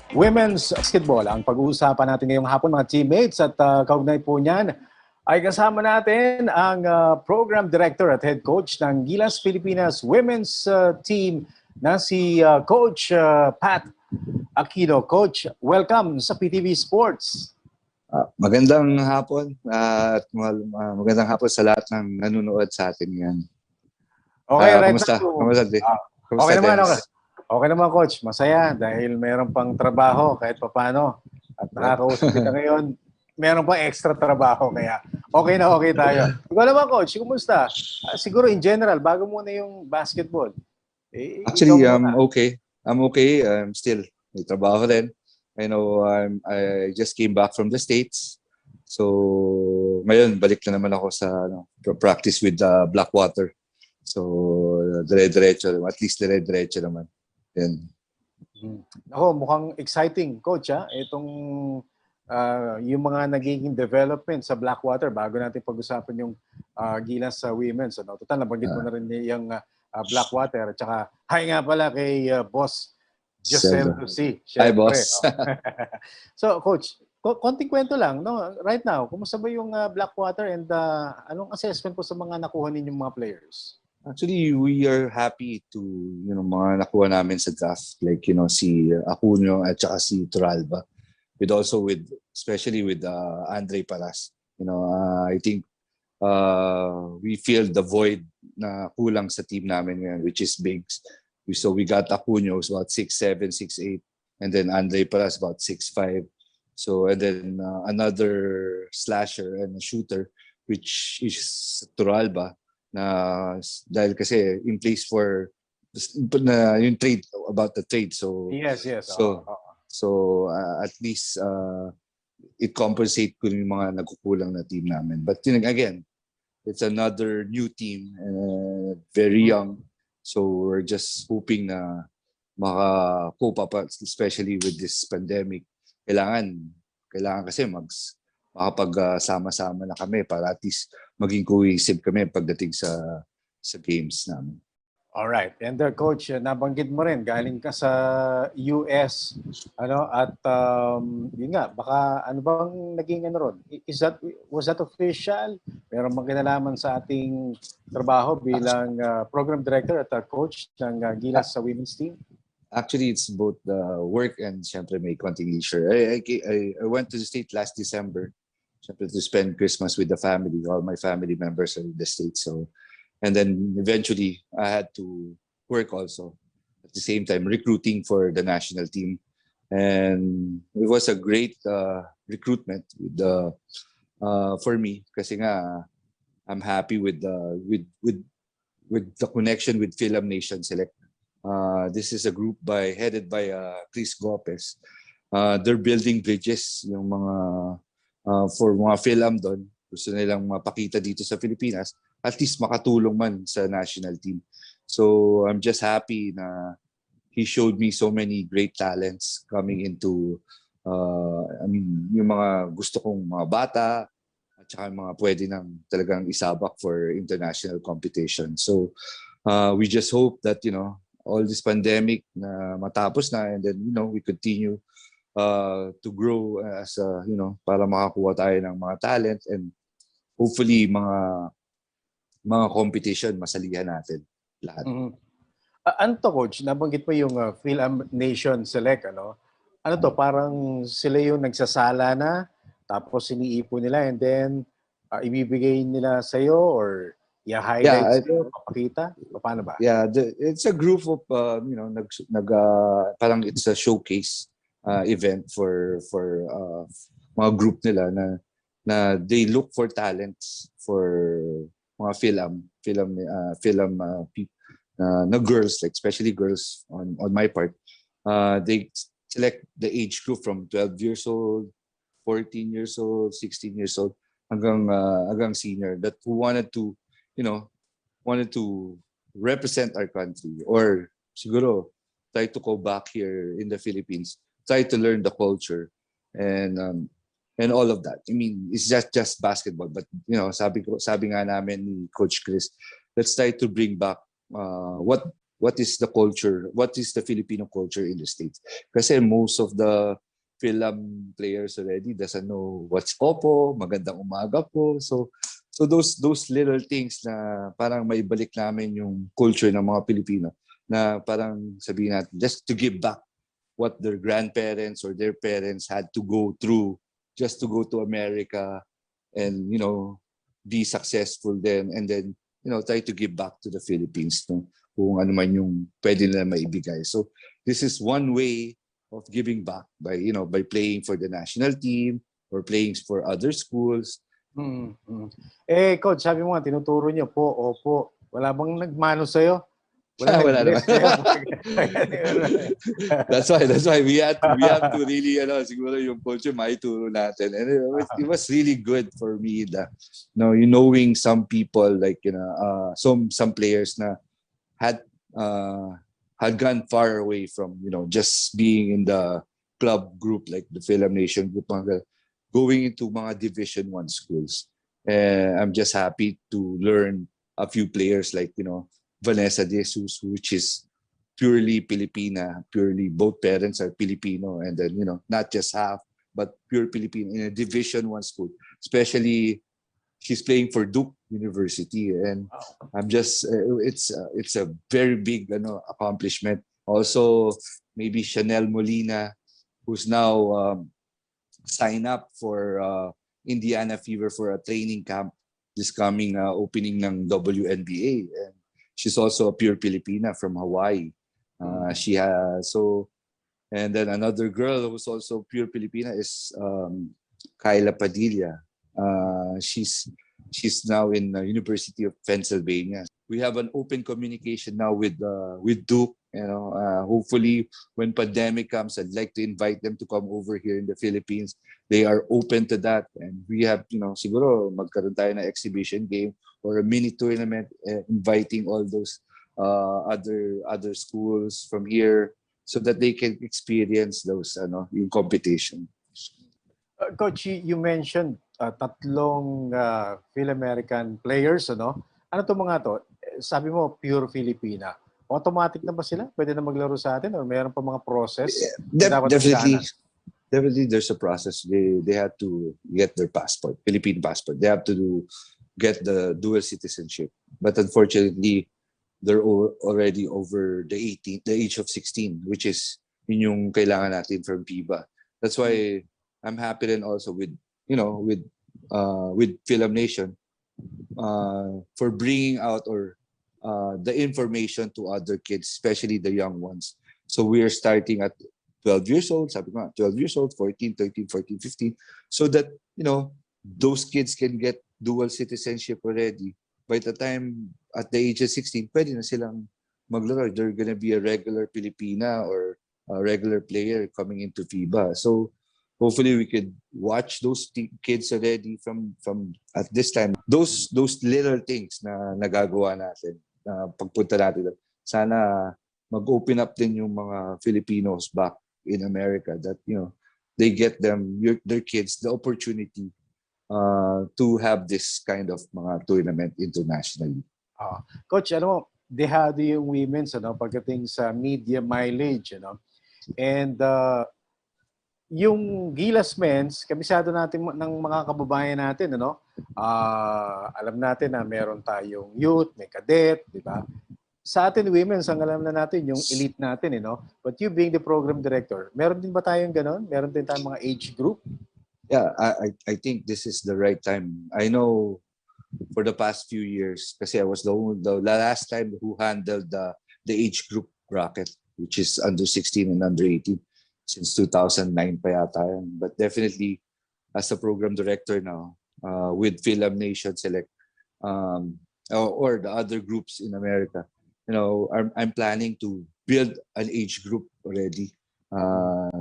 Women's basketball ang pag-uusapan natin ngayong hapon, mga teammates, at kaugnay po niyan ay kasama natin ang Program Director at Head Coach ng Gilas Pilipinas Women's Team na si Coach Pat Aquino. Coach, welcome sa PTV Sports. Magandang hapon at magandang hapon sa lahat ng nanonood sa atin ngayon. Okay, right kumusta? now. Kumusta? Okay naman, okay. Okay naman, Coach. Masaya dahil meron pang trabaho kahit papano. At nakakausap kita ngayon, meron pang extra trabaho. Kaya okay na okay tayo. Ikaw naman, Coach. Kumusta? Siguro in general, bago muna yung basketball. Actually, I'm okay. I'm still may trabaho rin. I know I just came back from the States. So, ngayon, balik na naman ako sa practice with Blackwater. So, dire-diretso. At least dire-diretso naman. Yan. Ako, mukhang exciting, Coach. Itong yung mga nagiging development sa Blackwater bago natin pag-usapan yung Gilas sa women's. Total, nabanggit mo na rin yung Blackwater. At saka, hi nga pala kay Boss Giselle Lucy. Hi, Boss. So, Coach, konting kwento lang. No? Right now, kumusta ba yung Blackwater and anong assessment po sa mga nakuha ninyong mga players? Actually, we are happy to, mga nakuha namin sa draft. Like, si Aquino at saka si Turalba. Especially with Andre Paras. I think we feel the void na kulang sa team namin ngayon, which is bigs. So we got Aquino, who's about 6'7", 6'8", and then Andre Paras about 6'5". So, and then another slasher and a shooter, which is Turalba. Na dahil kasi in place for yung trade, about the trade, so yes. So at least it compensate ko yung mga nagkukulang na team namin, but again, it's another new team, very young, so we're just hoping na maka-cope up, especially with this pandemic. Kailangan kasi makapag-sama-sama na kami para at least maging cohesive kami pagdating sa games namin. Alright. And Coach, nabanggit mo rin, galing ka sa US, at yun nga, baka ano bang naging ron? Was that official? Meron bang kinalaman sa ating trabaho bilang program director at coach ng Gilas sa women's team? Actually, it's both work and syempre may konting leisure. I went to the state last December to spend Christmas with the family. All my family members are in the States. So, and then eventually I had to work also at the same time, recruiting for the national team. And it was a great recruitment for me kasi nga I'm happy with the connection with Film Nation Select. This is a group headed by Chris Gopez. They're building bridges, yung mga for mga film doon, gusto nilang mapakita dito sa Pilipinas, at least makatulong man sa national team. So I'm just happy na he showed me so many great talents coming into, yung mga gusto kong mga bata, at saka mga pwede nang talagang isabak for international competition. So we just hope that, all this pandemic na matapos na, and then, we continue to grow as para makakuha tayo ng mga talent, and hopefully mga competition masalihan natin lahat. Ano to, Coach? Nabanggit mo yung Film Nation Select, Ano to, parang sila yung nagsasala na, tapos iniipon nila, and then ibibigay nila sa'yo, or i-highlight sa'yo, papakita? Paano ba? Yeah, it's a group of, parang it's a showcase event for mga group nila na they look for talents for mga film na girls, like especially girls on my part. They select the age group from 12 years old, 14 years old, 16 years old, hanggang senior, that who wanted to represent our country, or siguro try to go back here in the Philippines, try to learn the culture and all of that. I mean, it's just basketball, but sabi nga namin ni Coach Chris, let's try to bring back what what is the culture, what is the Filipino culture in the States. Kasi most of the film players already doesn't know what's opo, magandang umaga po. So those little things na parang maibalik namin yung culture ng mga Pilipino na parang sabihin natin just to give back what their grandparents or their parents had to go through just to go to America and be successful then, and then try to give back to the Philippines, no? Kung ano man yung pwede nila maibigay. So this is one way of giving back by by playing for the national team or playing for other schools. Coach, sabi mo nga tinuturo niyo po, opo. Wala bang nagmano sa'yo? Wala naman. That's why we have to really siguro yung culture maituro natin, and it was really good for me that knowing some people like some players na had gone far away from just being in the club group like the Film Nation group, going into mga Division 1 schools. And I'm just happy to learn a few players like Vanessa De Jesus, which is purely Filipina, both parents are Filipino, and then not just half, but pure Filipino in a Division 1 school. Especially, she's playing for Duke University, and I'm just it's a very big accomplishment. Also, maybe Chanel Molina, who's now signed up for Indiana Fever for a training camp this coming opening ng WNBA, and she's also a pure Filipina from Hawaii. She has and then another girl who's also pure Filipina is Kyla Padilla. She's now in the University of Pennsylvania. We have an open communication now with Duke. Hopefully when pandemic comes, I'd like to invite them to come over here in the Philippines. They are open to that, and we have siguro magkaroon tayo ng exhibition game or a mini tournament, inviting all those other schools from here so that they can experience those yung competition. Coach, you mentioned tatlong Phil-American players, ano to mga to? Sabi mo pure Filipina. Automatic na ba sila? Pwede na maglaro sa atin or mayroon pa mga process? Definitely there's a process. They have to get their passport, Philippine passport. They have to get the dual citizenship. But unfortunately, they're already over the age of 16, which is yung kailangan natin from FIBA. That's why I'm happy then also with Film Nation for bringing out the information to other kids, especially the young ones. So we are starting at 12 years old, sabi ko, 12 years old, 14, 13, 14, 15, so that those kids can get dual citizenship already. By the time at the age of 16, pwede na silang maglaro. They're gonna be a regular Filipina or a regular player coming into FIBA. So hopefully we could watch those kids already from at this time. Those little things na nagagawa natin, na pagpunta natin, sana mag-open up din yung mga Filipinos back in America, that they get their kids the opportunity to have this kind of mga tournament internationally. Coach, dehado yung women's pagdating sa media mileage, and yung Gilas men's, kabisado natin ng mga kababayan natin, alam natin na meron tayong youth, may cadet, di ba? Sa atin women's, ang alam na natin yung elite natin, But you being the program director, meron din ba tayong ganon? Meron din tayong mga age group? Yeah, I think this is the right time. I know for the past few years, kasi I was the last time who handled the age group bracket, which is under 16 and under 18. Since 2009 pa yata yan. But definitely, as a program director now, with Film Nation Select, or the other groups in America, I'm planning to build an age group already.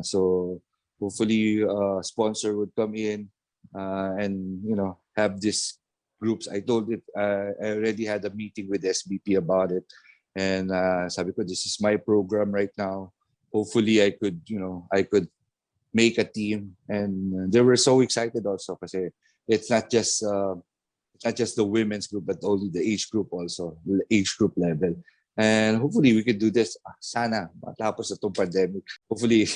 So hopefully, sponsor would come in and have these groups. I told it. I already had a meeting with SBP about it, and sabi ko, this is my program right now. Hopefully I could make a team, and they were so excited also kasi it's not just the women's group but only the age group also, age group level. And hopefully we could do this. Sana matapos itong pandemic. Hopefully,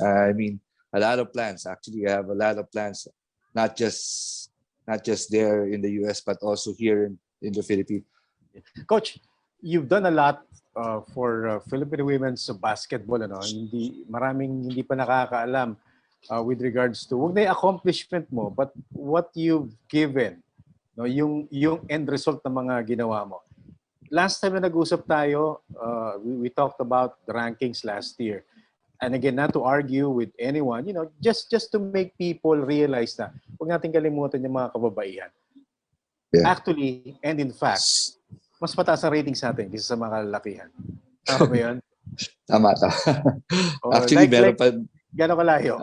I mean, a lot of plans. Actually, I have a lot of plans, not just there in the US, but also here in the Philippines. Coach, you've done a lot for Philippine women's basketball. Ano? Maraming hindi pa nakakaalam with regards to, wag na yung accomplishment mo, but what you've given, no, yung end result ng mga ginawa mo. Last time na nag-usap tayo, we talked about the rankings last year. And again, not to argue with anyone, just to make people realize na huwag natin kalimutan yung mga kababaihan. Yeah. Actually, and in fact, mas mataas ang ratings natin kaysa sa mga kalalakihan. Tama ba yun? Tama. Actually, meron pa... Gano'ng kalayo?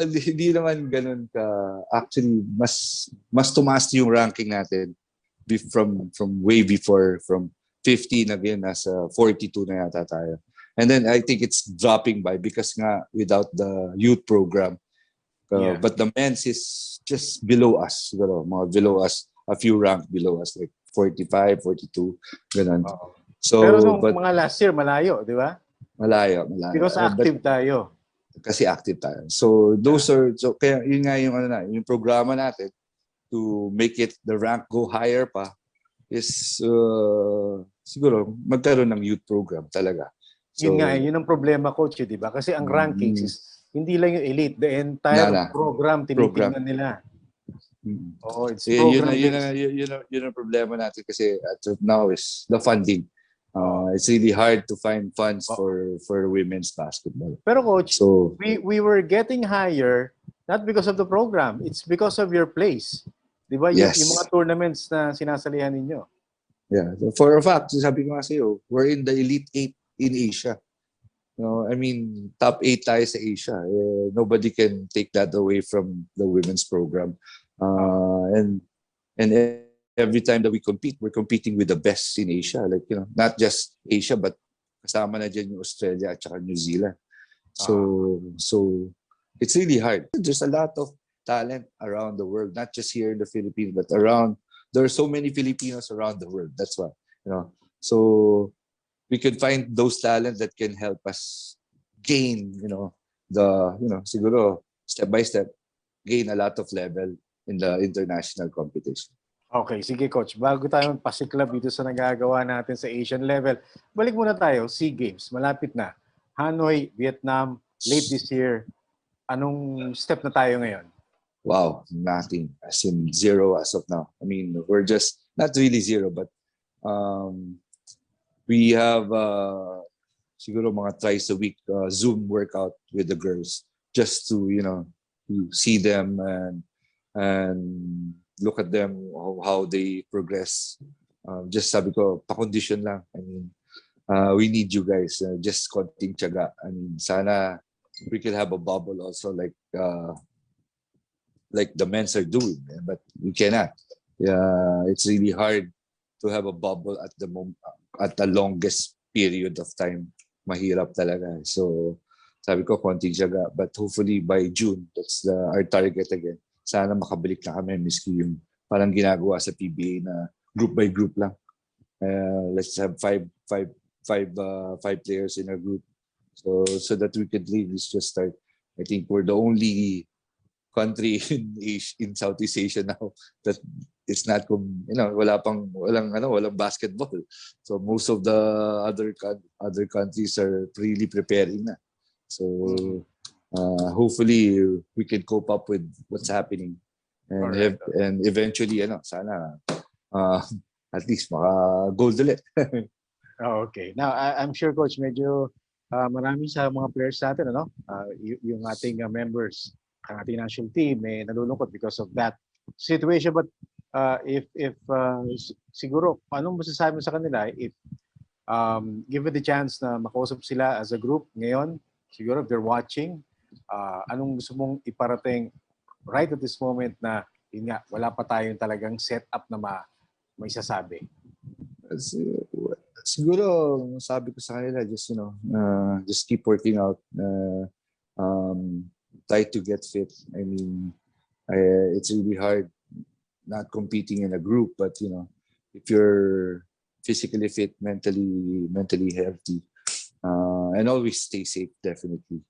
Hindi naman ganun ka. Actually, mas tumaas yung ranking natin from way before, from 50 na ngayon, nasa 42 na yata tayo. And then I think it's dropping by because nga without the youth program. But the men's is just below us. Mga below us, a few rank below us, like 45, 42, ganun. So, pero nung mga last year, malayo, di ba? Malayo. Because active tayo. Kasi active tayo. So those are, kaya yun nga yung programa natin to make it, the rank go higher pa is siguro magkaroon ng youth program talaga. So, yun ang problema, coach, di ba? Kasi ang rankings is hindi lang yung elite, the entire program tinitingnan nila. Oh, it's program yun ang problema natin kasi as of now is the funding. It's really hard to find funds for women's basketball. Pero coach, we were getting higher not because of the program, it's because of your place. 'Di ba? Yes. Yung mga tournaments na sinasalihan ninyo. Yeah, for a fact, sabi ko nga sa'yo, we're in the elite 8 in Asia. I mean, top 8 tayo sa Asia. Nobody can take that away from the women's program. And every time that we compete, we're competing with the best in Asia. Like, not just Asia, but kasama na dyan yung Australia at saka New Zealand. So it's really hard. There's a lot of talent around the world, not just here in the Philippines, but around. There are so many Filipinos around the world. That's why, So we can find those talent that can help us gain, siguro step by step, gain a lot of level in the international competition. Okay, sige coach. Bago tayo pasiklab dito sa nagagawa natin sa Asian level, balik muna tayo, SEA Games. Malapit na. Hanoi, Vietnam, late this year. Anong step na tayo ngayon? Wow, nothing. As in zero as of now. I mean, we're just, not really zero, but we have siguro mga thrice a week Zoom workout with the girls just to, see them and look at them, how they progress. Just sabi ko, pa-condition lang. I mean, we need you guys. Just konting tiyaga. I mean, sana we could have a bubble also like the men's are doing, but we cannot. Yeah, it's really hard to have a bubble at the moment, at the longest period of time. Mahirap talaga. So, sabi ko, konting tiyaga. But hopefully by June, that's our target again. Sana makabalik na kami, miski yung parang ginagawa sa PBA na group by group lang. Let's have five players in our group, so that we could really just start. I think we're the only country in Southeast Asia now that it's not, walang basketball. So most of the other countries are really preparing na. So hopefully we can cope up with what's happening and eventually sana at least maka-gold ulit. Okay. Now I'm sure coach medyo marami sa mga players natin yung ating members, ang ating national team nalulungkot because of that situation, but if siguro anong masasabi mo sa kanila if given the chance na makausap sila as a group ngayon, siguro if they're watching, anong gusto mong iparating right at this moment na yun nga, wala pa tayong talagang set up na may sasabi? Siguro sabi ko sa kanila, just keep working out, try to get fit. I mean, it's really hard not competing in a group, but if physically fit, mentally healthy, and always stay safe, definitely.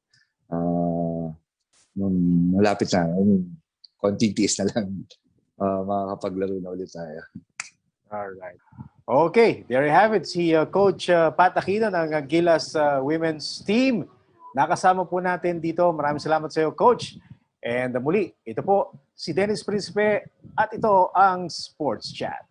Nung malapit na, I mean, konting tiis na lang, makakapaglaro na ulit tayo. Alright. Okay, there you have it. Si Coach Pat Aquino ng Gilas Women's Team. Nakasama po natin dito. Maraming salamat sa iyo, Coach. And muli, ito po si Dennis Principe at ito ang Sports Chat.